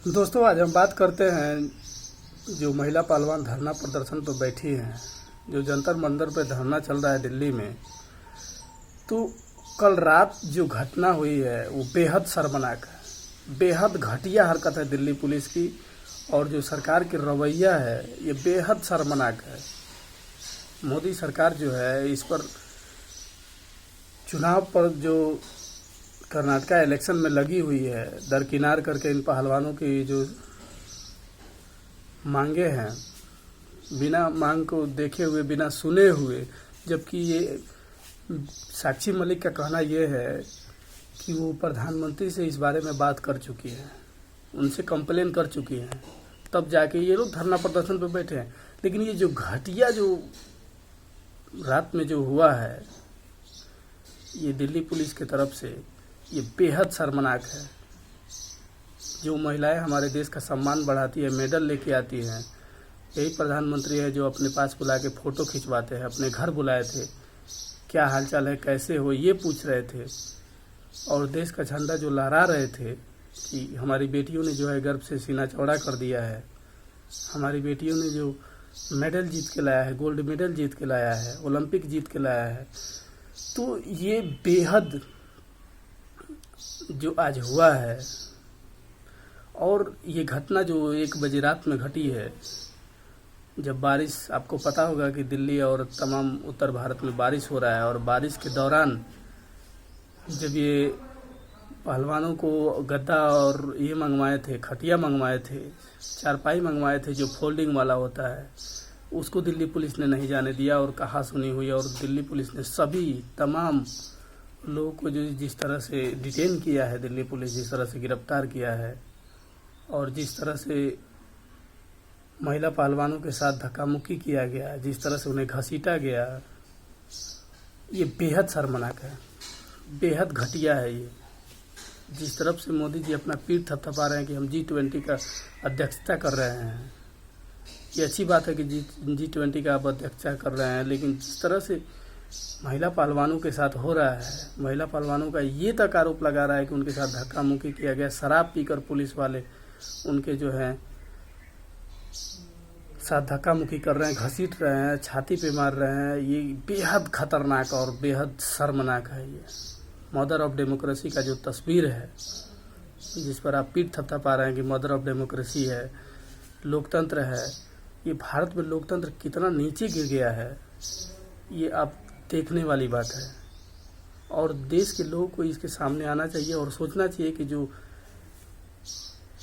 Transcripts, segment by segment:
दोस्तों, आज हम बात करते हैं जो महिला पहलवान धरना प्रदर्शन पर बैठी हैं, जो जंतर मंतर पे धरना चल रहा है दिल्ली में। तो कल रात जो घटना हुई है वो बेहद शर्मनाक है, बेहद घटिया हरकत है दिल्ली पुलिस की। और जो सरकार की रवैया है ये बेहद शर्मनाक है। मोदी सरकार जो है इस पर चुनाव पर जो कर्नाटका इलेक्शन में लगी हुई है, दरकिनार करके इन पहलवानों की जो मांगे हैं, बिना मांग को देखे हुए, बिना सुने हुए, जबकि ये साक्षी मलिक का कहना ये है कि वो प्रधानमंत्री से इस बारे में बात कर चुकी है, उनसे कंप्लेन कर चुकी हैं, तब जाके ये लोग धरना प्रदर्शन पर बैठे हैं। लेकिन ये जो घटिया जो रात में जो हुआ है ये दिल्ली पुलिस की तरफ से ये बेहद शर्मनाक है। जो महिलाएं हमारे देश का सम्मान बढ़ाती है, मेडल लेके आती हैं, यही प्रधानमंत्री है जो अपने पास बुला के फ़ोटो खिंचवाते हैं। अपने घर बुलाए थे, क्या हालचाल है, कैसे हो, ये पूछ रहे थे। और देश का झंडा जो लहरा रहे थे कि हमारी बेटियों ने जो है गर्व से सीना चौड़ा कर दिया है, हमारी बेटियों ने जो मेडल जीत के लाया है, गोल्ड मेडल जीत के लाया है, ओलंपिक जीत के लाया है। तो ये बेहद जो आज हुआ है, और ये घटना जो 1 बजे रात में घटी है, जब बारिश, आपको पता होगा कि दिल्ली और तमाम उत्तर भारत में बारिश हो रहा है, और बारिश के दौरान जब ये पहलवानों को गद्दा और ये मंगवाए थे, खटिया मंगवाए थे, चारपाई मंगवाए थे जो फोल्डिंग वाला होता है, उसको दिल्ली पुलिस ने नहीं जाने दिया और कहा सुनी हुई। और दिल्ली पुलिस ने सभी तमाम लोगों को जो जिस तरह से डिटेन किया है, दिल्ली पुलिस जिस तरह से गिरफ्तार किया है, और जिस तरह से महिला पहलवानों के साथ धक्का मुक्की किया गया, जिस तरह से उन्हें घसीटा गया, ये बेहद शर्मनाक है, बेहद घटिया है। ये जिस तरफ से मोदी जी अपना पीठ थपथपा रहे हैं कि हम G20 का अध्यक्षता कर रहे हैं, ये अच्छी बात है कि G20 का आप अध्यक्षता कर रहे हैं, लेकिन जिस तरह से महिला पहलवानों के साथ हो रहा है, महिला पहलवानों का ये तक आरोप लगा रहा है कि उनके साथ धक्का मुक्की किया गया, शराब पीकर पुलिस वाले उनके जो है साथ धक्का मुक्की कर रहे हैं, घसीट रहे हैं, छाती पे मार रहे हैं। ये बेहद खतरनाक और बेहद शर्मनाक है। ये मदर ऑफ डेमोक्रेसी का जो तस्वीर है, जिस पर आप पीठ थपथपा रहे हैं कि मदर ऑफ डेमोक्रेसी है, लोकतंत्र है, ये भारत में लोकतंत्र कितना नीचे गिर गया है, ये आप देखने वाली बात है। और देश के लोगों को इसके सामने आना चाहिए और सोचना चाहिए कि जो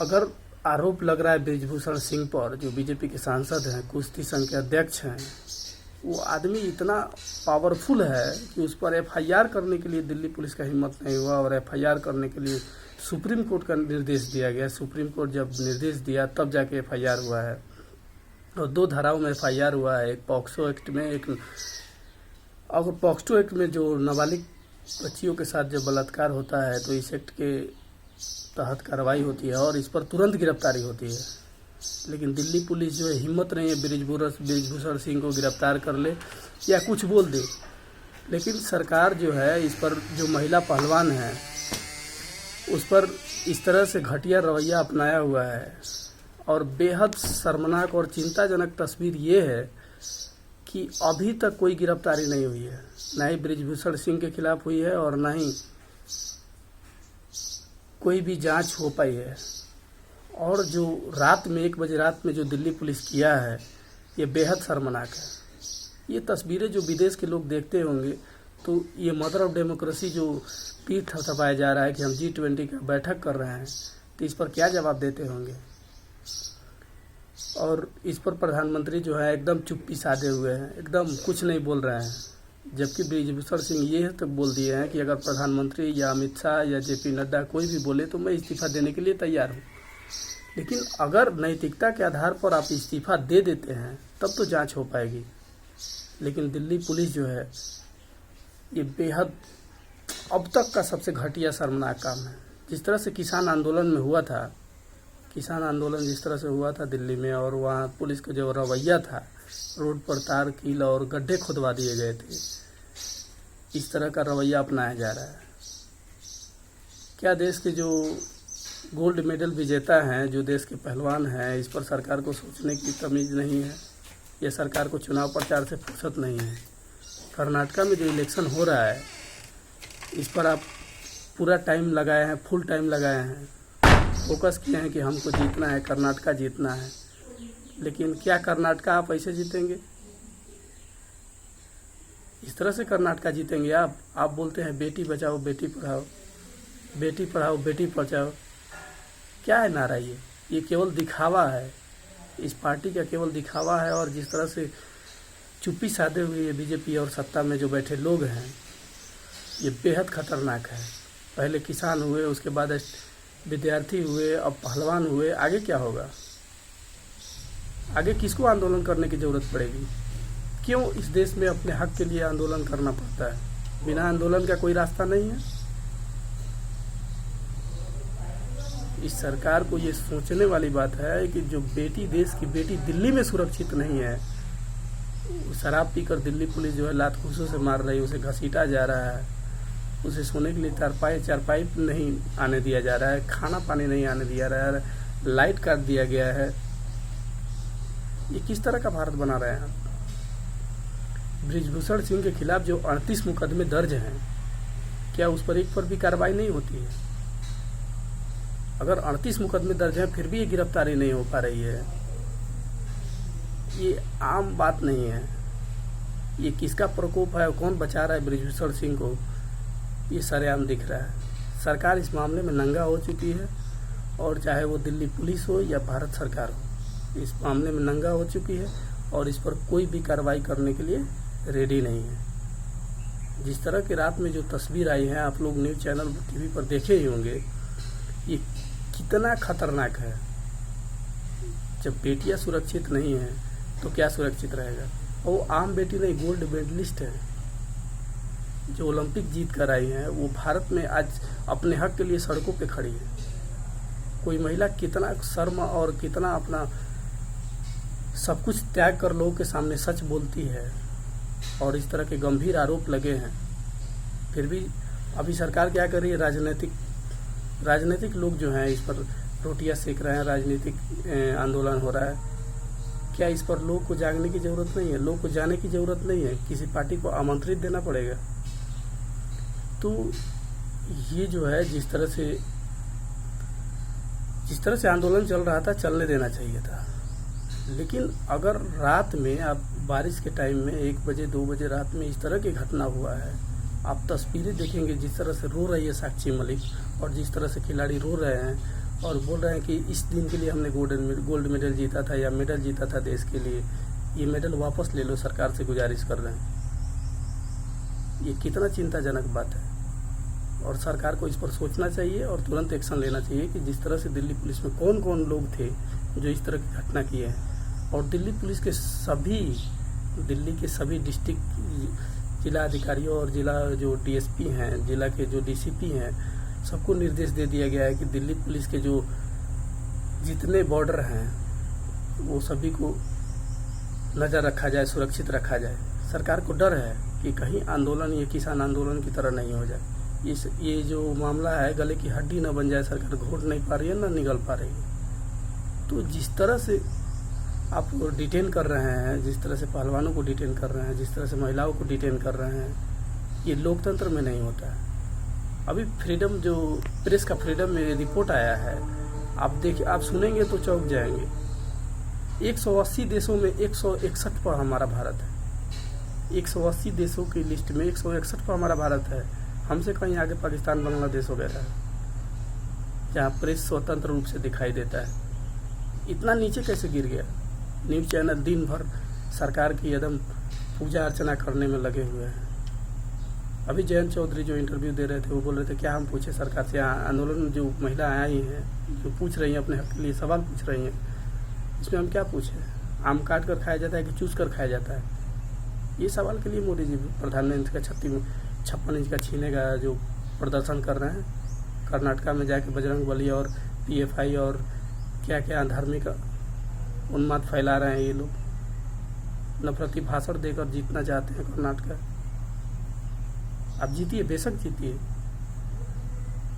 अगर आरोप लग रहा है बृजभूषण सिंह पर, जो बीजेपी के सांसद हैं, कुश्ती संघ के अध्यक्ष हैं, वो आदमी इतना पावरफुल है कि उस पर FIR करने के लिए दिल्ली पुलिस का हिम्मत नहीं हुआ, और FIR करने के लिए सुप्रीम कोर्ट का निर्देश दिया गया। सुप्रीम कोर्ट जब निर्देश दिया तब जाके FIR हुआ है, और 2 धाराओं में FIR हुआ है, एक पॉक्सो एक्ट में, एक अगर पॉक्सो एक्ट में जो नाबालिग बच्चियों के साथ जब बलात्कार होता है तो इस एक्ट के तहत कार्रवाई होती है और इस पर तुरंत गिरफ्तारी होती है। लेकिन दिल्ली पुलिस जो है हिम्मत नहीं है बृजभूषण सिंह को गिरफ्तार कर ले या कुछ बोल दे। लेकिन सरकार जो है इस पर, जो महिला पहलवान है उस पर इस तरह से घटिया रवैया अपनाया हुआ है। और बेहद शर्मनाक और चिंताजनक तस्वीर ये है कि अभी तक कोई गिरफ्तारी नहीं हुई है, ना ही बृजभूषण सिंह के खिलाफ हुई है और ना ही कोई भी जांच हो पाई है। और जो रात में 1 बजे रात में जो दिल्ली पुलिस किया है ये बेहद शर्मनाक है। ये तस्वीरें जो विदेश के लोग देखते होंगे तो ये मदर ऑफ डेमोक्रेसी जो पीठ थपथपाया जा रहा है कि हम G20 का बैठक कर रहे हैं, तो इस पर क्या जवाब देते होंगे। और इस पर प्रधानमंत्री जो है एकदम चुप्पी साधे हुए हैं, एकदम कुछ नहीं बोल रहे हैं। जबकि बृजभूषण सिंह ये तक बोल दिए हैं कि अगर प्रधानमंत्री या अमित शाह या JP नड्डा कोई भी बोले तो मैं इस्तीफा देने के लिए तैयार हूँ। लेकिन अगर नैतिकता के आधार पर आप इस्तीफा दे देते हैं तब तो जांच हो पाएगी। लेकिन दिल्ली पुलिस जो है ये बेहद अब तक का सबसे घटिया शर्मनाक काम है। जिस तरह से किसान आंदोलन में हुआ था, किसान आंदोलन जिस तरह से हुआ था दिल्ली में, और वहाँ पुलिस का जो रवैया था, रोड पर तार कील और गड्ढे खुदवा दिए गए थे, इस तरह का रवैया अपनाया जा रहा है। क्या देश के जो गोल्ड मेडल विजेता हैं, जो देश के पहलवान हैं, इस पर सरकार को सोचने की तमीज़ नहीं है या सरकार को चुनाव प्रचार से फुर्सत नहीं है। कर्नाटका में जो इलेक्शन हो रहा है, इस पर आप पूरा टाइम लगाए हैं, फुल टाइम लगाए हैं, फोकस किए हैं कि हमको जीतना है, कर्नाटका जीतना है। लेकिन क्या कर्नाटका आप ऐसे जीतेंगे? इस तरह से कर्नाटका जीतेंगे आप बोलते हैं बेटी बचाओ बेटी पढ़ाओ, बेटी पढ़ाओ बेटी बचाओ। क्या है नारा ये केवल दिखावा है, इस पार्टी का केवल दिखावा है। और जिस तरह से चुप्पी साधे हुए ये बीजेपी और सत्ता में जो बैठे लोग हैं, ये बेहद खतरनाक है। पहले किसान हुए, उसके बाद विद्यार्थी हुए, अब पहलवान हुए। आगे क्या होगा? आगे किसको आंदोलन करने की ज़रूरत पड़ेगी? क्यों इस देश में अपने हक के लिए आंदोलन करना पड़ता है? बिना आंदोलन का कोई रास्ता नहीं है। इस सरकार को ये सोचने वाली बात है कि जो बेटी, देश की बेटी दिल्ली में सुरक्षित नहीं है, शराब पीकर दिल्ली पुलिस जो है लात घूंसों से मार रही है, उसे घसीटा जा रहा है, उसे सोने के लिए चारपाई नहीं आने दिया जा रहा है, खाना पानी नहीं आने दिया रहा है, लाइट काट दिया गया है। ये किस तरह का भारत बना रहे हैं आप? बृजभूषण सिंह के खिलाफ जो 38 मुकदमे दर्ज हैं, क्या उस पर एक पर भी कार्रवाई नहीं होती है? अगर 38 मुकदमे दर्ज हैं फिर भी ये गिरफ्तारी नहीं हो पा रही है, ये आम बात नहीं है। ये किसका प्रकोप है, कौन बचा रहा है बृजभूषण सिंह को, ये सरेआम दिख रहा है। सरकार इस मामले में नंगा हो चुकी है, और चाहे वो दिल्ली पुलिस हो या भारत सरकार हो, इस मामले में नंगा हो चुकी है और इस पर कोई भी कार्रवाई करने के लिए रेडी नहीं है। जिस तरह की रात में जो तस्वीर आई है, आप लोग न्यूज़ चैनल टीवी पर देखे ही होंगे, ये कितना खतरनाक है। जब बेटियां सुरक्षित नहीं हैं तो क्या सुरक्षित रहेगा? और वो आम बेटी नहीं, गोल्ड मेडलिस्ट है, जो ओलंपिक जीत कर आई हैं। वो भारत में आज अपने हक के लिए सड़कों पे खड़ी है। कोई महिला कितना शर्म और कितना अपना सब कुछ त्याग कर लोगों के सामने सच बोलती है, और इस तरह के गंभीर आरोप लगे हैं। फिर भी अभी सरकार क्या कर रही है? राजनीतिक लोग जो हैं इस पर रोटियां सेक रहे हैं, राजनीतिक आंदोलन हो रहा है। क्या इस पर लोग को जागने की जरूरत नहीं है? लोग को जाने की जरूरत नहीं है, किसी पार्टी को आमंत्रित देना पड़ेगा। तो ये जो है जिस तरह से आंदोलन चल रहा था, चलने देना चाहिए था। लेकिन अगर रात में आप बारिश के टाइम में 1 बजे 2 बजे रात में इस तरह की घटना हुआ है, आप तस्वीरें देखेंगे जिस तरह से रो रही है साक्षी मलिक, और जिस तरह से खिलाड़ी रो रहे हैं और बोल रहे हैं कि इस दिन के लिए हमने गोल्ड मेडल जीता था या मेडल जीता था देश के लिए, ये मेडल वापस ले लो, सरकार से गुजारिश कर रहे हैं। ये कितना चिंताजनक बात है, और सरकार को इस पर सोचना चाहिए और तुरंत एक्शन लेना चाहिए कि जिस तरह से दिल्ली पुलिस में कौन कौन लोग थे जो इस तरह की घटना किए हैं। और दिल्ली पुलिस के दिल्ली के सभी डिस्ट्रिक्ट जिला अधिकारियों और जिला जो डीएसपी हैं, जिला के जो डीसीपी हैं, सबको निर्देश दे दिया गया है कि दिल्ली पुलिस के जो जितने बॉर्डर हैं वो सभी को नज़र रखा जाए, सुरक्षित रखा जाए। सरकार को डर है कि कहीं आंदोलन ये किसान आंदोलन की तरह नहीं हो जाए। ये जो मामला है गले की हड्डी न बन जाए। सरकार घोट नहीं पा रही है, ना निगल पा रही है। तो जिस तरह से आप डिटेन कर रहे हैं, जिस तरह से पहलवानों को डिटेन कर रहे हैं, जिस तरह से महिलाओं को डिटेन कर रहे हैं, ये लोकतंत्र में नहीं होता है। अभी फ्रीडम जो प्रेस का फ्रीडम में रिपोर्ट आया है, आप सुनेंगे तो चौंक जाएंगे। 180 देशों में 161 पर हमारा भारत है। 180 देशों की लिस्ट में 161 पर हमारा भारत है। हमसे कहीं आगे पाकिस्तान, बांग्लादेश वगैरह है, जहाँ प्रेस स्वतंत्र रूप से दिखाई देता है। इतना नीचे कैसे गिर गया? न्यूज़ चैनल दिन भर सरकार की एकदम पूजा अर्चना करने में लगे हुए हैं। अभी जयंत चौधरी जो इंटरव्यू दे रहे थे, वो बोल रहे थे क्या हम पूछे सरकार से? आंदोलन में जो महिलाएं आई हैं, जो पूछ रही हैं अपने हक के लिए सवाल पूछ रही हैं, इसमें हम क्या पूछे? आम काट कर खाया जाता है कि चूस कर खाया जाता है? ये सवाल के लिए मोदी जी प्रधानमंत्री का 56 इंच का छीने का जो प्रदर्शन कर रहे हैं। कर्नाटका में जाके बजरंगबली और पीएफआई और क्या क्या धार्मिक उन्माद फैला रहे हैं ये लोग। नफरती भाषण देकर जीतना चाहते हैं कर्नाटका। आप जीतिए, बेशक जीतिए,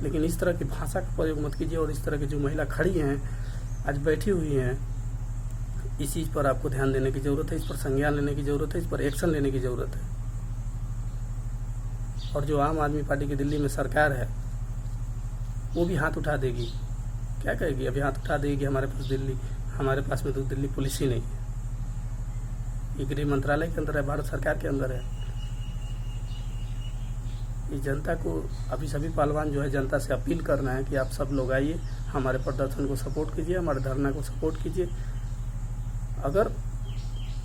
लेकिन इस तरह की भाषा का प्रयोग मत कीजिए। और इस तरह की जो महिला खड़ी हैं, आज बैठी हुई हैं, इस चीज़ पर आपको ध्यान देने की ज़रूरत है, इस पर संज्ञान लेने की ज़रूरत है, इस पर एक्शन लेने की ज़रूरत है। और जो आम आदमी पार्टी की दिल्ली में सरकार है, वो भी हाथ उठा देगी। क्या कहेगी? अभी हाथ उठा देगी कि हमारे पास में तो दिल्ली पुलिस ही नहीं है। ये गृह मंत्रालय के अंदर है, भारत सरकार के अंदर है। इस जनता को, अभी सभी पहलवान जो है जनता से अपील करना है कि आप सब लोग आइए, हमारे प्रदर्शन को सपोर्ट कीजिए, हमारे धरना को सपोर्ट कीजिए। अगर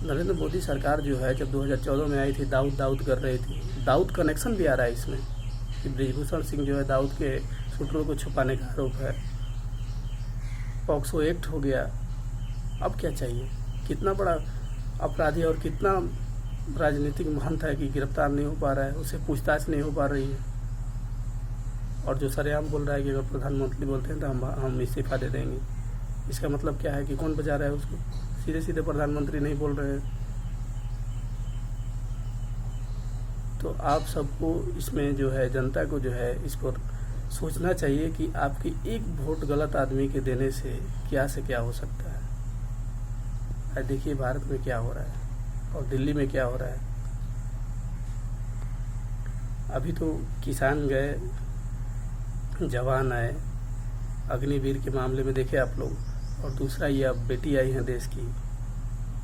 नरेंद्र मोदी सरकार जो है जब 2014 में आई थी, दाऊद कर रही थी, दाऊद कनेक्शन भी आ रहा है इसमें कि ब्रिजभूषण सिंह जो है दाऊद के शूटरों को छुपाने का आरोप है, पॉक्सो एक्ट हो गया। अब क्या चाहिए? कितना बड़ा अपराधी और कितना राजनीतिक महंत है कि गिरफ्तार नहीं हो पा रहा है, उससे पूछताछ नहीं हो पा रही है। और जो सरेआम बोल रहा है कि अगर प्रधानमंत्री बोलते हैं तो हम इस्तीफा दे देंगे, इसका मतलब क्या है कि कौन बजा रहा है उसको? सीधे सीधे प्रधानमंत्री नहीं बोल रहे हैं। तो आप सबको इसमें जो है, जनता को जो है, इस पर सोचना चाहिए कि आपकी एक वोट गलत आदमी के देने से क्या हो सकता है। आज देखिए भारत में क्या हो रहा है और दिल्ली में क्या हो रहा है। अभी तो किसान गए, जवान आए, अग्निवीर के मामले में देखे आप लोग, और दूसरा ये अब बेटी आई है देश की।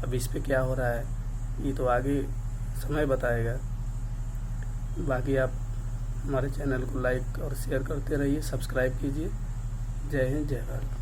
अब इस पे क्या हो रहा है ये तो आगे समय बताएगा। बाकी आप हमारे चैनल को लाइक और शेयर करते रहिए, सब्सक्राइब कीजिए। जय हिंद, जय भारत।